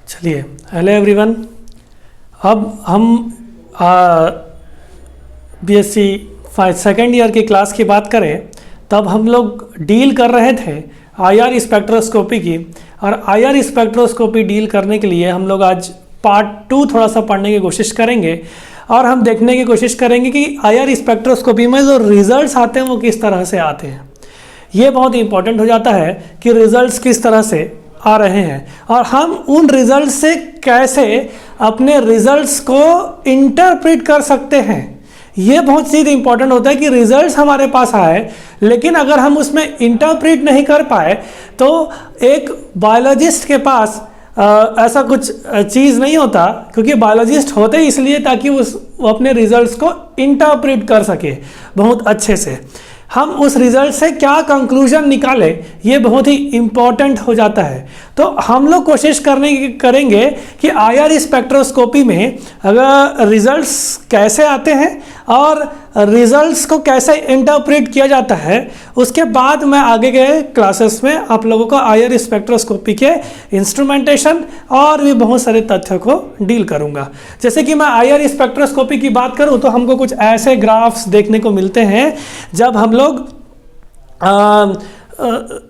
चलिए, hello everyone. अब हम बीएससी सेकेंड ईयर की क्लास की बात करें, तब हम लोग डील कर रहे थे आईआर स्पेक्ट्रोस्कोपी की। और आईआर स्पेक्ट्रोस्कोपी डील करने के लिए हम लोग आज पार्ट 2 थोड़ा सा पढ़ने की कोशिश करेंगे और हम देखने की कोशिश करेंगे कि आईआर स्पेक्ट्रोस्कोपी में जो रिजल्ट्स आते हैं वो किस तरह से आते हैं। ये बहुत इंपॉर्टेंट हो जाता है कि रिजल्ट्स किस तरह से आ रहे हैं और हम उन रिजल्ट से कैसे अपने रिजल्ट्स को इंटरप्रेट कर सकते हैं। ये बहुत चीज़ इंपॉर्टेंट होता है कि रिजल्ट्स हमारे पास आए, लेकिन अगर हम उसमें इंटरप्रेट नहीं कर पाए तो एक बायोलॉजिस्ट के पास ऐसा कुछ चीज़ नहीं होता, क्योंकि बायोलॉजिस्ट होते इसलिए ताकि वो अपने रिजल्ट्स को इंटरप्रेट कर सके बहुत अच्छे से। हम उस रिजल्ट से क्या कंक्लूजन निकाले ये बहुत ही इम्पॉर्टेंट हो जाता है। तो हम लोग कोशिश करेंगे कि आईआर स्पेक्ट्रोस्कोपी में अगर रिजल्ट्स कैसे आते हैं और रिजल्ट्स को कैसे इंटरप्रेट किया जाता है, उसके बाद मैं आगे के क्लासेस में आप लोगों को आईआर स्पेक्ट्रोस्कोपी के इंस्ट्रूमेंटेशन और भी बहुत सारे तथ्यों को डील करूंगा। जैसे कि मैं आईआर स्पेक्ट्रोस्कोपी की बात करूं तो हमको कुछ ऐसे ग्राफ्स देखने को मिलते हैं जब हम लोग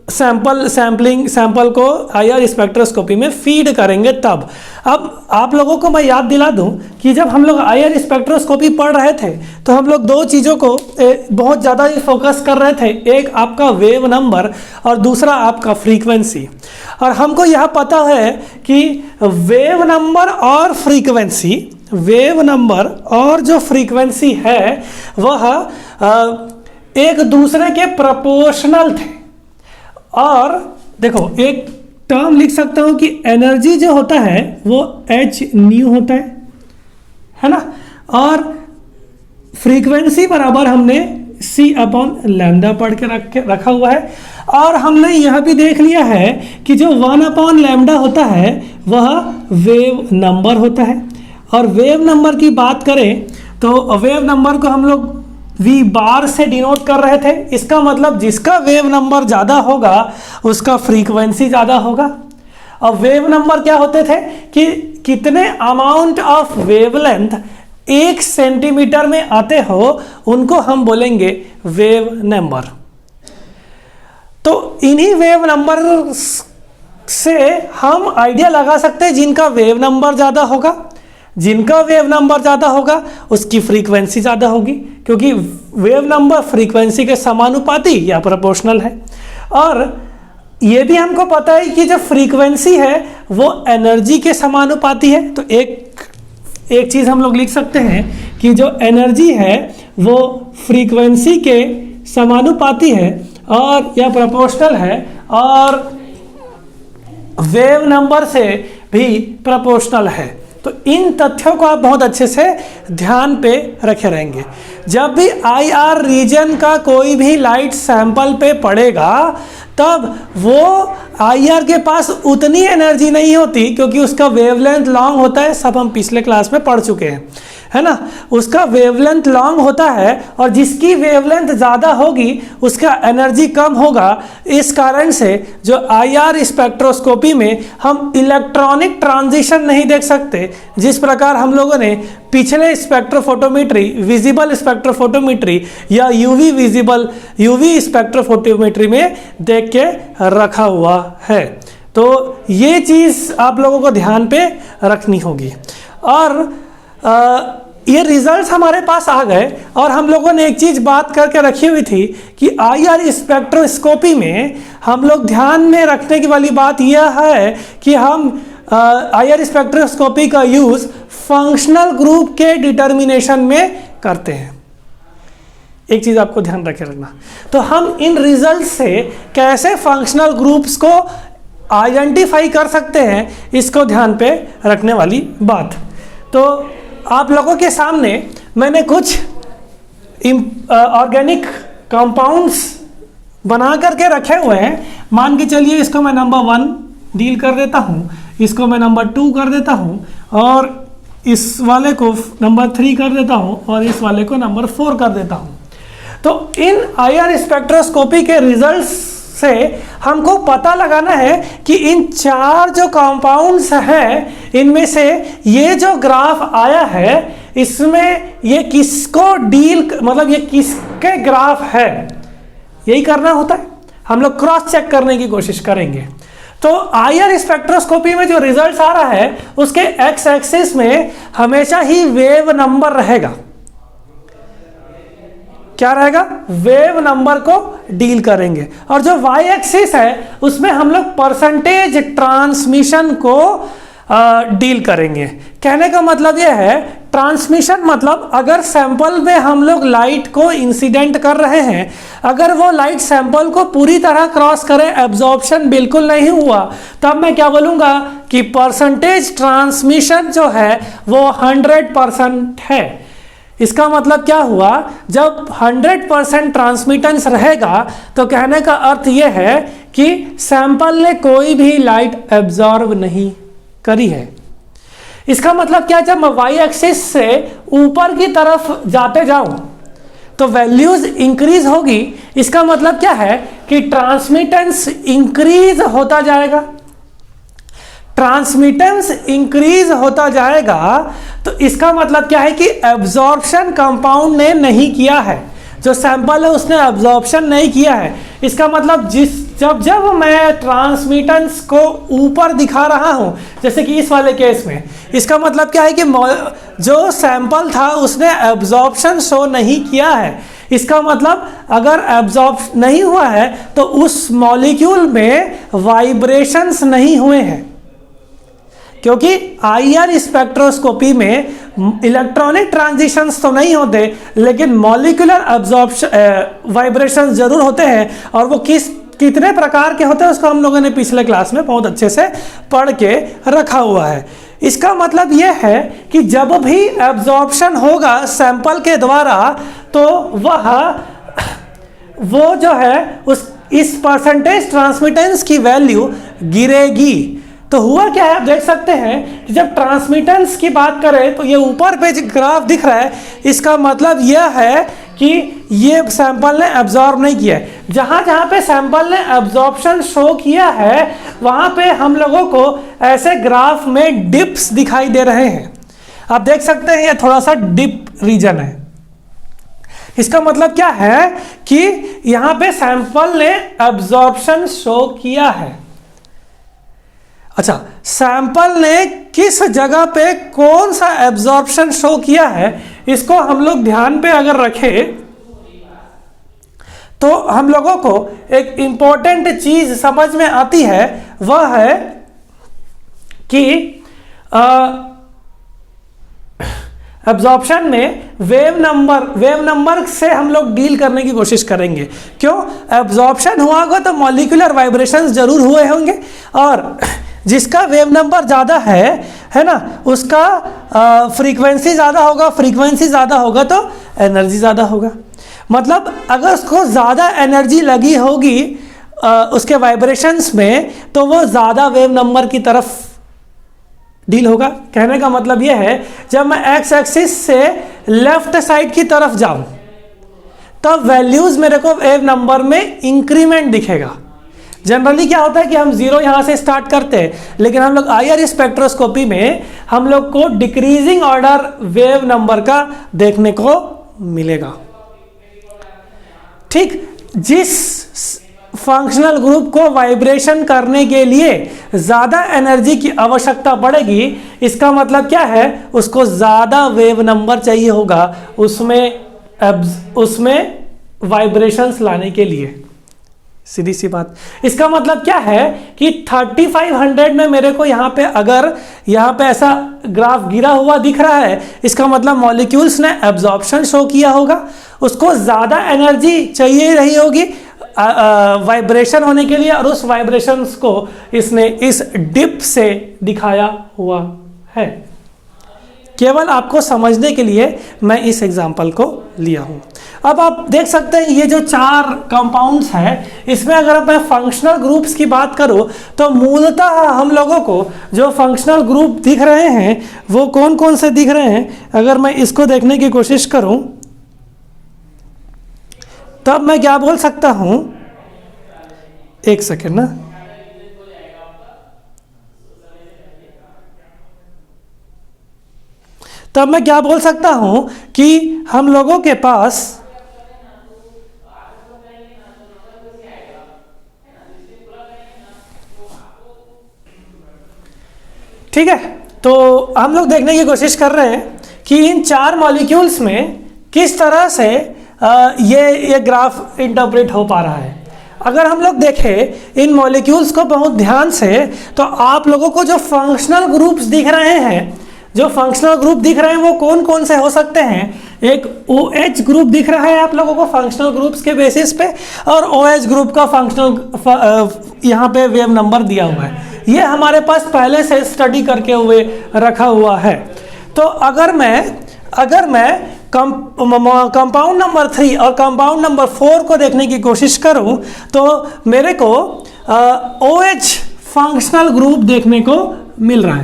सैंपल को आईआर स्पेक्ट्रोस्कोपी में फीड करेंगे तब। अब आप लोगों को मैं याद दिला दूं कि जब हम लोग आईआर स्पेक्ट्रोस्कोपी पढ़ रहे थे तो हम लोग दो चीज़ों को बहुत ज़्यादा ही फोकस कर रहे थे, एक आपका वेव नंबर और दूसरा आपका फ्रीक्वेंसी। और हमको यह पता है कि वेव नंबर और जो फ्रीक्वेंसी है वह एक दूसरे के प्रोपोर्शनल थे। और देखो, एक टर्म लिख सकता हूं कि एनर्जी जो होता है वो h न्यू होता है ना, और फ्रीक्वेंसी बराबर हमने c/λ पढ़ के रखा हुआ है। और हमने यह भी देख लिया है कि जो 1/λ होता है वह वेव नंबर होता है। और वेव नंबर की बात करें तो वेव नंबर को हम लोग V बार से डिनोट कर रहे थे। इसका मतलब जिसका वेव नंबर ज़्यादा होगा उसका फ्रीक्वेंसी ज़्यादा होगा। और वेव नंबर क्या होते थे कि कितने अमाउंट ऑफ वेवलेंथ 1 सेंटीमीटर में आते हो उनको हम बोलेंगे वेव नंबर। तो इन्हीं वेव नंबर से हम आइडिया लगा सकते हैं जिनका वेव नंबर ज़्यादा होगा, जिनका वेव नंबर ज़्यादा होगा उसकी फ्रीक्वेंसी ज़्यादा होगी, क्योंकि वेव नंबर फ्रीक्वेंसी के समानुपाती या प्रोपोर्शनल है। और ये भी हमको पता है कि जो फ्रीक्वेंसी है वो एनर्जी के समानुपाती है। तो एक चीज़ हम लोग लिख सकते हैं कि जो एनर्जी है वो फ्रीक्वेंसी के समानुपाती है और या प्रोपोर्शनल है, और वेव नंबर से भी प्रोपोर्शनल है। तो इन तथ्यों को आप बहुत अच्छे से ध्यान पे रखे रहेंगे। जब भी आईआर रीजन का कोई भी लाइट सैंपल पे पड़ेगा तब वो आईआर के पास उतनी एनर्जी नहीं होती, क्योंकि उसका वेवलेंथ लॉन्ग होता है। सब हम पिछले क्लास में पढ़ चुके हैं, है ना। उसका वेवलेंथ लॉन्ग होता है और जिसकी वेवलेंथ ज़्यादा होगी उसका एनर्जी कम होगा। इस कारण से जो आईआर स्पेक्ट्रोस्कोपी में हम इलेक्ट्रॉनिक ट्रांजिशन नहीं देख सकते, जिस प्रकार हम लोगों ने पिछले स्पेक्ट्रोफोटोमेट्री, विजिबल स्पेक्ट्रोफोटोमेट्री या यूवी स्पेक्ट्रोफोटोमेट्री में देख के रखा हुआ है। तो ये चीज़ आप लोगों को ध्यान पे रखनी होगी। और ये रिजल्ट्स हमारे पास आ गए और हम लोगों ने एक चीज़ बात करके रखी हुई थी कि आईआर स्पेक्ट्रोस्कोपी में हम लोग ध्यान में रखने की वाली बात यह है कि हम आईआर स्पेक्ट्रोस्कोपी का यूज़ फंक्शनल ग्रुप के डिटर्मिनेशन में करते हैं। एक चीज़ आपको ध्यान रखे रखना, तो हम इन रिजल्ट से कैसे फंक्शनल ग्रुप्स को आइडेंटिफाई कर सकते हैं, इसको ध्यान पे रखने वाली बात। तो आप लोगों के सामने मैंने कुछ ऑर्गेनिक कंपाउंड्स बना करके रखे हुए हैं। मान के चलिए इसको मैं नंबर 1 डील कर देता हूँ, इसको मैं नंबर 2 कर देता हूँ, और इस वाले को नंबर 3 कर देता हूँ, और इस वाले को नंबर 4 कर देता हूँ। तो इन आईआर स्पेक्ट्रोस्कोपी के रिजल्ट्स से हमको पता लगाना है कि इन 4 जो कंपाउंड्स हैं इनमें से ये जो ग्राफ आया है इसमें ये किसको डील, मतलब ये किसके ग्राफ है, यही करना होता है। हम लोग क्रॉस चेक करने की कोशिश करेंगे। तो आईआर स्पेक्ट्रोस्कोपी में जो रिजल्ट आ रहा है उसके एक्स एक्सिस में हमेशा ही वेव नंबर रहेगा। क्या रहेगा? वेव नंबर को डील करेंगे। और जो वाई एक्सिस है उसमें हम लोग परसेंटेज ट्रांसमिशन को डील करेंगे। कहने का मतलब यह है, ट्रांसमिशन मतलब अगर सैंपल में हम लोग लाइट को इंसिडेंट कर रहे हैं, अगर वो लाइट सैंपल को पूरी तरह क्रॉस करे, एब्जॉर्प्शन बिल्कुल नहीं हुआ, तब मैं क्या बोलूँगा कि परसेंटेज ट्रांसमिशन जो है वो 100% है। इसका मतलब क्या हुआ, जब 100% ट्रांसमिटेंस रहेगा तो कहने का अर्थ यह है कि सैंपल ने कोई भी लाइट एब्जॉर्ब नहीं करी है। इसका मतलब क्या, जब मैं वाई एक्सिस से ऊपर की तरफ जाते जाऊं तो वैल्यूज इंक्रीज होगी। इसका मतलब क्या है कि ट्रांसमिटेंस इंक्रीज होता जाएगा। ट्रांसमिटेंस इंक्रीज होता जाएगा तो इसका मतलब क्या है कि एब्जॉर्प्शन कंपाउंड ने नहीं किया है, जो सैंपल है उसने एब्जॉर्प्शन नहीं किया है। इसका मतलब जब मैं ट्रांसमिटेंस को ऊपर दिखा रहा हूं, जैसे कि इस वाले केस में, इसका मतलब क्या है कि जो सैंपल था उसने एब्जॉर्प्शन शो नहीं किया है। इसका मतलब अगर एब्जॉर्ब नहीं हुआ है तो उस मॉलिक्यूल में वाइब्रेशंस नहीं हुए हैं, क्योंकि आईआर स्पेक्ट्रोस्कोपी में इलेक्ट्रॉनिक ट्रांजिशंस तो नहीं होते लेकिन मॉलिक्यूलर एब्जॉर्प्शन वाइब्रेशंस जरूर होते हैं। और वो कितने प्रकार के होते हैं उसको हम लोगों ने पिछले क्लास में बहुत अच्छे से पढ़ के रखा हुआ है। इसका मतलब यह है कि जब भी एब्जॉर्प्शन होगा सैंपल के द्वारा तो वो जो है इस परसेंटेज ट्रांसमिटेंस की वैल्यू गिरेगी। तो हुआ क्या है, आप देख सकते हैं कि जब ट्रांसमिटेंस की बात करें तो ये ऊपर पे जो ग्राफ दिख रहा है इसका मतलब यह है कि ये सैंपल ने एब्जॉर्ब नहीं किया है। जहां जहां पे सैंपल ने एब्जॉर्प्शन शो किया है वहां पे हम लोगों को ऐसे ग्राफ में डिप्स दिखाई दे रहे हैं। आप देख सकते हैं ये थोड़ा सा डिप रीजन है। इसका मतलब क्या है कि यहां पे सैंपल ने एब्जॉर्प्शन शो किया है। अच्छा, सैंपल ने किस जगह पे कौन सा एब्जॉर्प्शन शो किया है इसको हम लोग ध्यान पे अगर रखें तो हम लोगों को एक इंपॉर्टेंट चीज समझ में आती है, वह है कि एब्जॉर्प्शन में वेव नंबर से हम लोग डील करने की कोशिश करेंगे। क्यों? एब्जॉर्प्शन हुआ होगा तो मॉलिक्यूलर वाइब्रेशंस जरूर हुए होंगे और जिसका वेव नंबर ज़्यादा है ना, उसका फ्रीक्वेंसी ज़्यादा होगा, फ्रीक्वेंसी ज़्यादा होगा तो एनर्जी ज़्यादा होगा। मतलब अगर उसको ज़्यादा एनर्जी लगी होगी उसके वाइब्रेशंस में तो वो ज़्यादा वेव नंबर की तरफ डील होगा। कहने का मतलब यह है, जब मैं एक्स एक्सिस से लेफ्ट साइड की तरफ जाऊं तब वैल्यूज़ मेरे को वेव नंबर में इंक्रीमेंट दिखेगा। जनरली क्या होता है कि हम जीरो यहां से स्टार्ट करते हैं, लेकिन हम लोग आईआर स्पेक्ट्रोस्कोपी में हम लोग को डिक्रीजिंग ऑर्डर वेव नंबर का देखने को मिलेगा। ठीक, जिस फंक्शनल ग्रुप को वाइब्रेशन करने के लिए ज्यादा एनर्जी की आवश्यकता पड़ेगी, इसका मतलब क्या है, उसको ज्यादा वेव नंबर चाहिए होगा उसमें वाइब्रेशंस लाने के लिए। सीधी सी बात। इसका मतलब क्या है कि 3500 में मेरे को यहाँ पे अगर यहाँ पे ऐसा ग्राफ गिरा हुआ दिख रहा है, इसका मतलब मॉलिक्यूल्स ने एब्जॉर्प्शन शो किया होगा, उसको ज़्यादा एनर्जी चाहिए रही होगी वाइब्रेशन होने के लिए, और उस वाइब्रेशंस को इसने इस डिप से दिखाया हुआ है। केवल आपको समझने के लिए मैं इस एग्जाम्पल को लिया हूँ। अब आप देख सकते हैं ये जो 4 कंपाउंड्स हैं, इसमें अगर मैं फंक्शनल ग्रुप्स की बात करूँ तो मूलतः हम लोगों को जो फंक्शनल ग्रुप दिख रहे हैं वो कौन कौन से दिख रहे हैं, अगर मैं इसको देखने की कोशिश करूँ तब मैं क्या बोल सकता हूँ एक सेकेंड ना, तब मैं क्या बोल सकता हूं कि हम लोगों के पास ठीक है। तो हम लोग देखने की कोशिश कर रहे हैं कि इन चार मॉलिक्यूल्स में किस तरह से ये ग्राफ इंटरप्रेट हो पा रहा है। अगर हम लोग देखें इन मॉलिक्यूल्स को बहुत ध्यान से, तो आप लोगों को जो फंक्शनल ग्रुप्स दिख रहे हैं, जो फंक्शनल ग्रुप दिख रहे हैं वो कौन कौन से हो सकते हैं। एक OH ग्रुप दिख रहा है आप लोगों को फंक्शनल ग्रुप्स के बेसिस पे, और OH ग्रुप का फंक्शनल यहाँ पे वेव नंबर दिया हुआ है। ये हमारे पास पहले से स्टडी करके हुए रखा हुआ है। तो अगर मैं कंपाउंड नंबर 3 और कंपाउंड नंबर 4 को देखने की कोशिश करूं, तो मेरे को OH फंक्शनल ग्रुप देखने को मिल रहा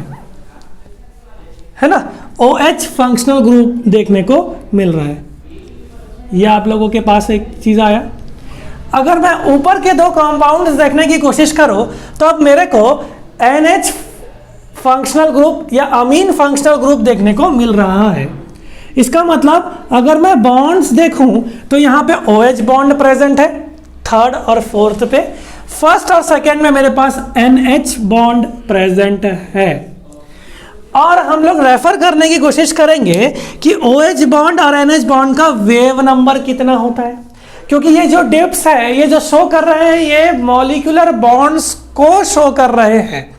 है ना। OH फंक्शनल ग्रुप देखने को मिल रहा है। ये आप लोगों के पास एक चीज आया। अगर मैं ऊपर के दो कंपाउंड्स देखने की कोशिश करूं, तो अब मेरे को NH फंक्शनल ग्रुप या अमीन फंक्शनल ग्रुप देखने को मिल रहा है। इसका मतलब अगर मैं बॉन्ड्स देखूं, तो यहाँ पे OH बॉन्ड प्रेजेंट है थर्ड और फोर्थ पे, फर्स्ट और सेकेंड में मेरे पास NH बॉन्ड प्रेजेंट है। और हम लोग रेफर करने की कोशिश करेंगे कि OH बॉन्ड और NH बॉन्ड का वेव नंबर कितना होता है, क्योंकि ये जो डिप्स है, ये जो शो कर रहे हैं, ये मॉलिक्यूलर बॉन्ड्स को शो कर रहे हैं।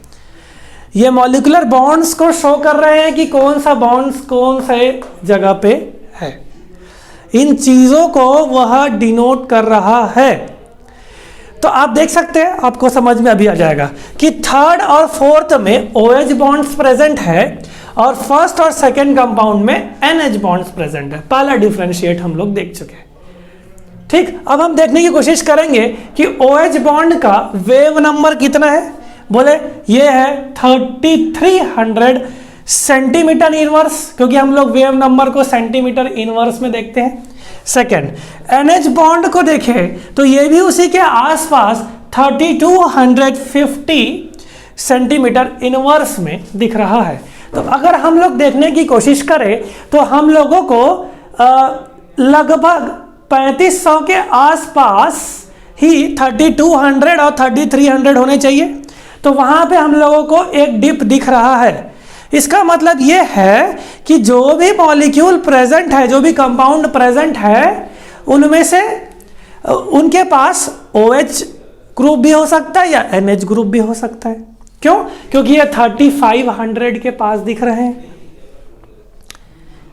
ये मॉलिक्यूलर बॉन्ड्स को शो कर रहे हैं कि कौन सा बॉन्ड्स कौन से जगह पे है। इन चीजों को वह डिनोट कर रहा है। तो आप देख सकते हैं, आपको समझ में अभी आ जाएगा कि थर्ड और फोर्थ में OH बॉन्ड्स प्रेजेंट है और फर्स्ट और सेकेंड कंपाउंड में NH बॉन्ड्स प्रेजेंट है। पहला डिफरेंशिएट हम लोग देख चुके हैं। ठीक, अब हम देखने की कोशिश करेंगे कि OH बॉन्ड का वेव नंबर कितना है। बोले ये है 3300 सेंटीमीटर इनवर्स, क्योंकि हम लोग वेव नंबर को सेंटीमीटर इनवर्स में देखते हैं। सेकेंड, NH बॉन्ड को देखें तो ये भी उसी के आसपास 3250 सेंटीमीटर इनवर्स में दिख रहा है। तो अगर हम लोग देखने की कोशिश करें, तो हम लोगों को लगभग 3500 के आसपास ही 3200 और 3300 होने चाहिए। तो वहां पे हम लोगों को एक डिप दिख रहा है। इसका मतलब ये है कि जो भी मॉलिक्यूल प्रेजेंट है, जो भी कंपाउंड प्रेजेंट है, उनमें से उनके पास OH ग्रुप भी हो सकता है या NH ग्रुप भी हो सकता है। क्यों? क्योंकि ये 3500 के पास दिख रहे हैं,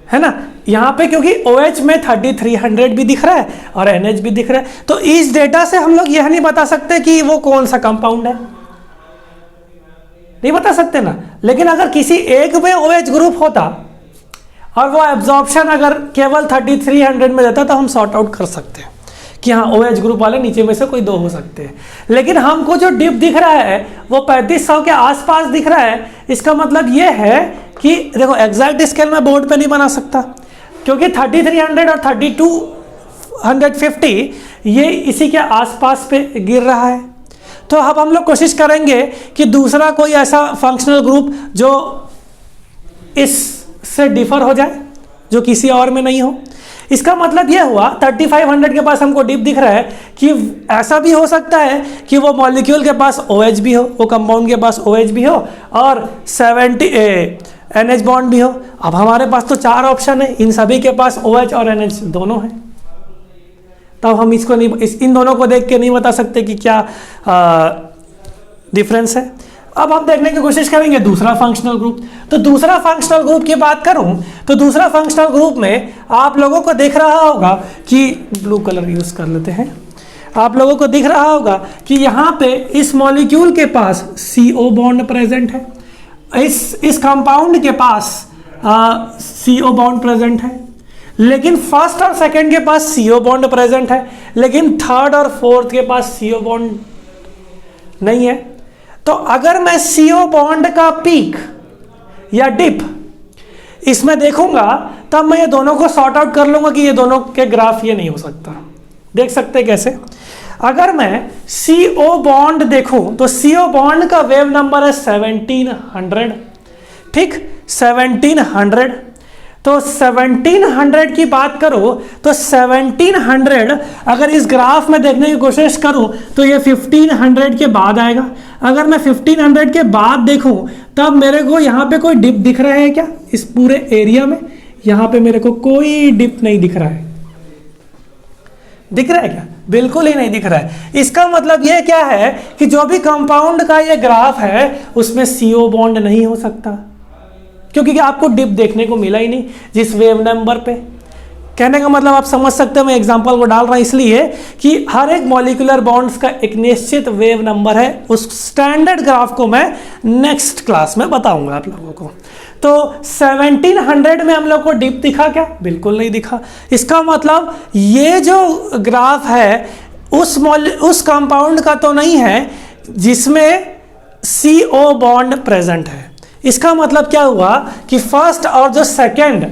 है ना यहाँ पे, क्योंकि OH में 3300 भी दिख रहा है और NH भी दिख रहा है। तो इस डेटा से हम लोग यह नहीं बता सकते कि वो कौन सा कंपाउंड है, नहीं बता सकते ना। लेकिन अगर किसी एक में OH ग्रुप होता और वो एब्जॉर्प्शन अगर केवल 3300 में देता, तो हम सॉर्ट आउट कर सकते हैं कि हाँ OH ग्रुप वाले नीचे में से कोई दो हो सकते हैं। लेकिन हमको जो डिप दिख रहा है वो 3500 के आसपास दिख रहा है। इसका मतलब ये है कि देखो, एग्जैक्ट स्केल में बोर्ड पे नहीं बना सकता, क्योंकि 3300 और 3250 ये इसी के आसपास पे गिर रहा है। तो अब हम लोग कोशिश करेंगे कि दूसरा कोई ऐसा फंक्शनल ग्रुप जो इससे डिफर हो जाए, जो किसी और में नहीं हो। इसका मतलब यह हुआ 3500 के पास हमको डिप दिख रहा है कि ऐसा भी हो सकता है कि वो मॉलिक्यूल के पास OH भी हो, वो कंपाउंड के पास OH भी हो और 70 NH बॉन्ड भी हो। अब हमारे पास तो चार ऑप्शन है, इन सभी के पास OH और NH दोनों है। तब हम इसको नहीं, इन दोनों को देख के नहीं बता सकते कि क्या डिफरेंस है। अब हम देखने की कोशिश करेंगे दूसरा फंक्शनल ग्रुप। तो दूसरा फंक्शनल ग्रुप की बात करूं, तो दूसरा फंक्शनल ग्रुप में आप लोगों को दिख रहा होगा कि ब्लू कलर यूज कर लेते हैं। आप लोगों को दिख रहा होगा कि यहाँ पे इस मॉलिक्यूल के पास CO बॉन्ड प्रेजेंट है, इस कंपाउंड के पास CO बॉन्ड प्रेजेंट है, लेकिन फर्स्ट और सेकंड के पास CO बॉन्ड प्रेजेंट है, लेकिन थर्ड और फोर्थ के पास CO बॉन्ड नहीं है। तो अगर मैं CO बॉन्ड का पीक या डिप इसमें देखूंगा, तब मैं ये दोनों को सॉर्ट आउट कर लूंगा कि ये दोनों के ग्राफ ये नहीं हो सकता। देख सकते कैसे? अगर मैं CO बॉन्ड देखूं तो CO बॉन्ड का वेव नंबर है 1700, ठीक, 1700। तो 1700 की बात करो तो 1700 अगर इस ग्राफ में देखने की कोशिश करूं तो ये 1500 के बाद आएगा। अगर मैं 1500 के बाद देखूं तब मेरे को यहाँ पे कोई डिप दिख रहा है क्या? इस पूरे एरिया में यहाँ पे मेरे को कोई डिप नहीं दिख रहा है। दिख रहा है क्या? बिल्कुल ही नहीं दिख रहा है। इसका मतलब ये क्या है कि जो भी कंपाउंड का ये ग्राफ है उसमें CO बॉन्ड नहीं हो सकता, क्योंकि आपको डिप देखने को मिला ही नहीं जिस वेव नंबर पे। कहने का मतलब आप समझ सकते हो, मैं एग्जांपल को डाल रहा हूं इसलिए कि हर एक मॉलिक्यूलर बॉन्ड्स का एक निश्चित वेव नंबर है। उस स्टैंडर्ड ग्राफ को मैं नेक्स्ट क्लास में बताऊंगा आप लोगों को। तो 1700 में हम लोग को डिप दिखा क्या? बिल्कुल नहीं दिखा। इसका मतलब ये जो ग्राफ है उस कंपाउंड का तो नहीं है जिसमें CO बॉन्ड प्रेजेंट है। इसका मतलब क्या हुआ कि फर्स्ट और जो सेकंड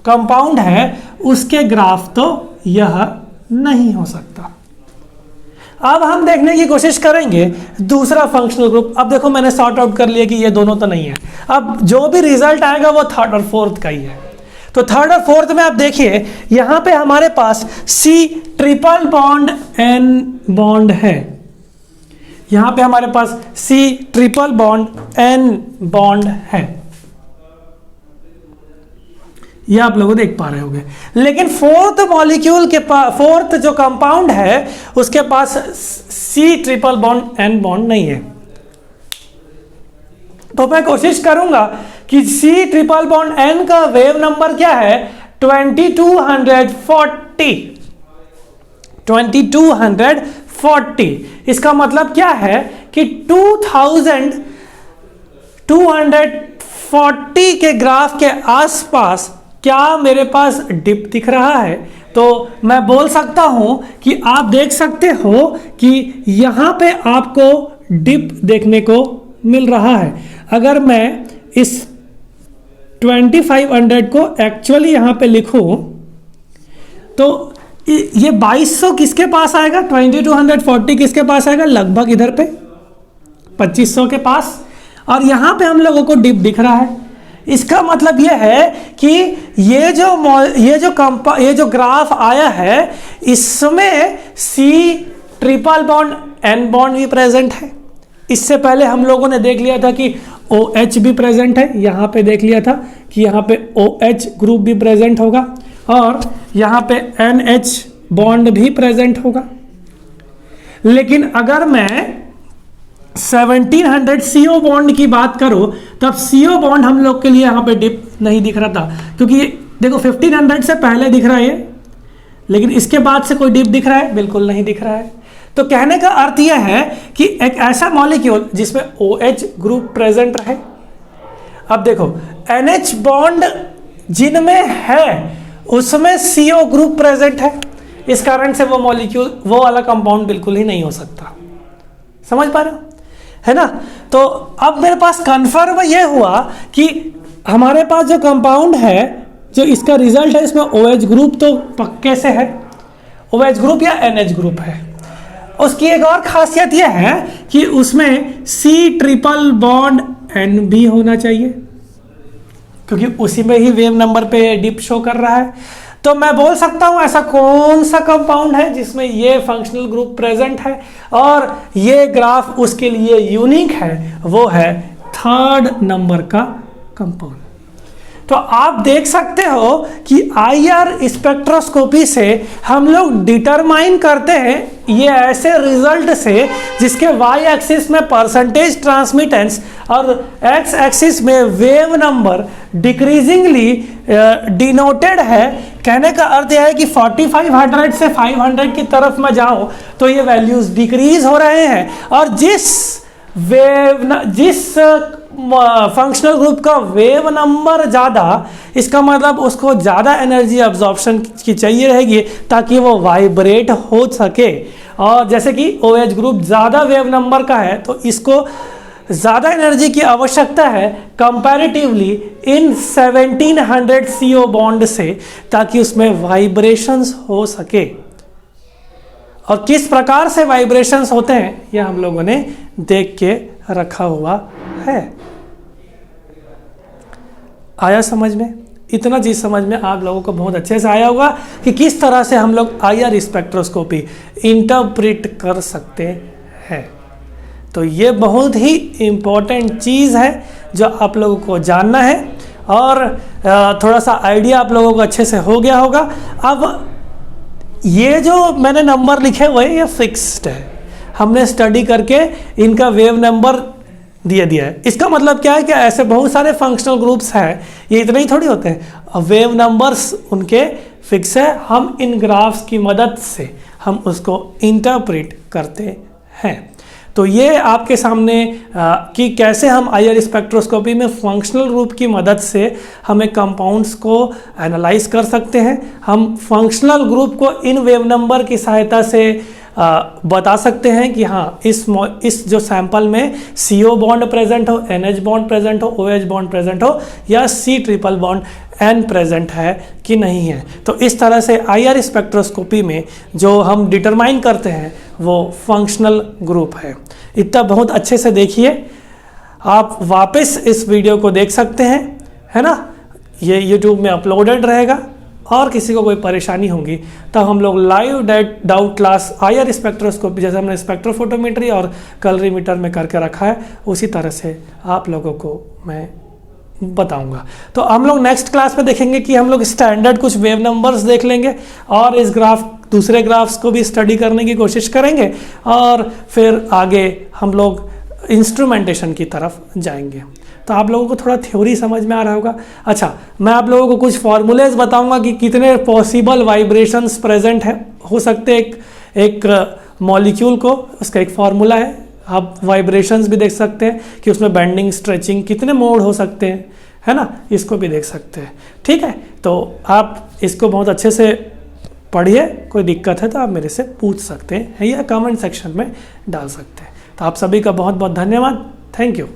कंपाउंड है उसके ग्राफ तो यह नहीं हो सकता। अब हम देखने की कोशिश करेंगे दूसरा फंक्शनल ग्रुप। अब देखो मैंने सॉर्ट आउट कर लिया कि ये दोनों तो नहीं है। अब जो भी रिजल्ट आएगा वो थर्ड और फोर्थ का ही है। तो थर्ड और फोर्थ में आप देखिए यहां पे हमारे पास C triple bond N bond है। यहां पे हमारे पास C triple bond N bond है, ये आप लोग देख पा रहे होंगे। लेकिन फोर्थ मॉलिक्यूल के पास, फोर्थ जो कंपाउंड है उसके पास C triple bond N bond नहीं है। तो मैं कोशिश करूंगा कि C ट्रिपल बॉन्ड N का वेव नंबर क्या है? 2240। इसका मतलब क्या है कि 2240 के ग्राफ के आसपास क्या मेरे पास डिप दिख रहा है? तो मैं बोल सकता हूं कि आप देख सकते हो कि यहां पे आपको डिप देखने को मिल रहा है। अगर मैं इस 2500 को एक्चुअली यहां पे लिखूं तो ये 2200 किसके पास आएगा? 2240 किसके पास आएगा? लगभग इधर पे 2500 के पास। और यहां पे हम लोगों को डिप दिख रहा है। इसका मतलब यह है कि ये जो ग्राफ आया है इसमें C triple bond N bond भी प्रेजेंट है। इससे पहले हम लोगों ने देख लिया था कि OH भी प्रेजेंट है। यहाँ पे देख लिया था कि यहाँ पे OH ग्रुप भी प्रेजेंट होगा और यहाँ पे NH बॉन्ड भी प्रेजेंट होगा। लेकिन अगर मैं 1700 CO बॉन्ड की बात करो तब CO बॉन्ड हम लोग के लिए यहाँ पे डिप नहीं दिख रहा था, क्योंकि देखो 1500 से पहले दिख रहा है, लेकिन इसके बाद से कोई डिप दिख रहा है? बिल्कुल नहीं दिख रहा है। तो कहने का अर्थ यह है कि एक ऐसा मॉलिक्यूल जिसमें OH ग्रुप प्रेजेंट रहे। अब देखो NH बॉन्ड जिनमें है उसमें CO ग्रुप प्रेजेंट है। इस कारण से वो मॉलिक्यूल, वो वाला कंपाउंड बिल्कुल ही नहीं हो सकता। समझ पा रहे हो, है ना? तो अब मेरे पास कंफर्म ये हुआ कि हमारे पास जो कंपाउंड है, जो इसका रिजल्ट है, इसमें OH ग्रुप तो पक्के से है, OH ग्रुप या NH ग्रुप है। उसकी एक और खासियत यह है कि उसमें C ट्रिपल बॉन्ड N भी होना चाहिए, क्योंकि उसी में ही वेव नंबर पे डिप शो कर रहा है। तो मैं बोल सकता हूं ऐसा कौन सा कंपाउंड है जिसमें ये फंक्शनल ग्रुप प्रेजेंट है और ये ग्राफ उसके लिए यूनिक है, वो है थर्ड नंबर का कंपाउंड। तो आप देख सकते हो कि IR स्पेक्ट्रोस्कोपी से हम लोग डिटरमाइन करते हैं ये ऐसे रिजल्ट से जिसके y एक्सिस में परसेंटेज ट्रांसमिटेंस और x एक्सिस में वेव नंबर डिक्रीजिंगली डिनोटेड है। कहने का अर्थ यह है कि 4500 से 500 की तरफ मैं जाऊं तो ये वैल्यूज डिक्रीज हो रहे हैं, और जिस फंक्शनल ग्रुप का वेव नंबर ज़्यादा, इसका मतलब उसको ज़्यादा एनर्जी अब्जॉर्प्शन की चाहिए रहेगी ताकि वो वाइब्रेट हो सके। और जैसे कि OH ग्रुप ज़्यादा वेव नंबर का है तो इसको ज़्यादा एनर्जी की आवश्यकता है कंपैरेटिवली इन 1700 CO बॉन्ड से, ताकि उसमें वाइब्रेशंस हो सके। और किस प्रकार से वाइब्रेशंस होते हैं ये हम लोगों ने देख के रखा हुआ है। आया समझ में? इतना चीज समझ में आप लोगों को बहुत अच्छे से आया होगा कि किस तरह से हम लोग IR स्पेक्ट्रोस्कोपी इंटरप्रेट कर सकते हैं। तो ये बहुत ही इम्पोर्टेंट चीज़ है जो आप लोगों को जानना है, और थोड़ा सा आइडिया आप लोगों को अच्छे से हो गया होगा। अब ये जो मैंने नंबर लिखे हुए ये फिक्स्ड है, हमने स्टडी करके इनका वेव नंबर दिया है। इसका मतलब क्या है कि ऐसे बहुत सारे फंक्शनल ग्रुप्स हैं, ये इतने ही थोड़ी होते हैं। वेव नंबर्स उनके फिक्स है, हम इन ग्राफ्स की मदद से हम उसको इंटरप्रेट करते हैं। तो ये आपके सामने कि कैसे हम IR स्पेक्ट्रोस्कोपी में फंक्शनल ग्रुप की मदद से हमें कंपाउंड्स को एनालाइज कर सकते हैं। हम फंक्शनल ग्रुप को इन वेव नंबर की सहायता से बता सकते हैं कि हाँ इस जो सैंपल में CO बॉन्ड प्रेजेंट हो, NH बॉन्ड प्रेजेंट हो, OH बॉन्ड प्रेजेंट हो, या C triple bond N present है कि नहीं है। तो इस तरह से IR स्पेक्ट्रोस्कोपी में जो हम डिटरमाइन करते हैं वो फंक्शनल ग्रुप है। इतना बहुत अच्छे से देखिए, आप वापस इस वीडियो को देख सकते हैं, है ना। ये YouTube में अपलोडेड रहेगा, और किसी को कोई परेशानी होगी तो हम लोग live doubt class IR spectroscopy जैसे हमने स्पेक्ट्रोफोटोमेट्री और कलरीमीटर में करके रखा है उसी तरह से आप लोगों को मैं बताऊंगा। तो हम लोग नेक्स्ट क्लास में देखेंगे कि हम लोग स्टैंडर्ड कुछ वेव नंबर्स देख लेंगे, और इस दूसरे ग्राफ्स को भी स्टडी करने की कोशिश करेंगे, और फिर आगे हम लोग इंस्ट्रूमेंटेशन की तरफ जाएंगे। तो आप लोगों को थोड़ा थ्योरी समझ में आ रहा होगा। अच्छा, मैं आप लोगों को कुछ फॉर्मूलेज बताऊंगा कि कितने पॉसिबल वाइब्रेशंस प्रेजेंट हैं, हो सकते एक मॉलिक्यूल को, उसका एक फार्मूला है। आप वाइब्रेशंस भी देख सकते हैं कि उसमें बेंडिंग, स्ट्रेचिंग, कितने मोड हो सकते हैं, है ना, इसको भी देख सकते हैं। ठीक है, तो आप इसको बहुत अच्छे से पढ़िए, कोई दिक्कत है तो आप मेरे से पूछ सकते हैं या कमेंट सेक्शन में डाल सकते हैं। तो आप सभी का बहुत बहुत धन्यवाद। Thank you.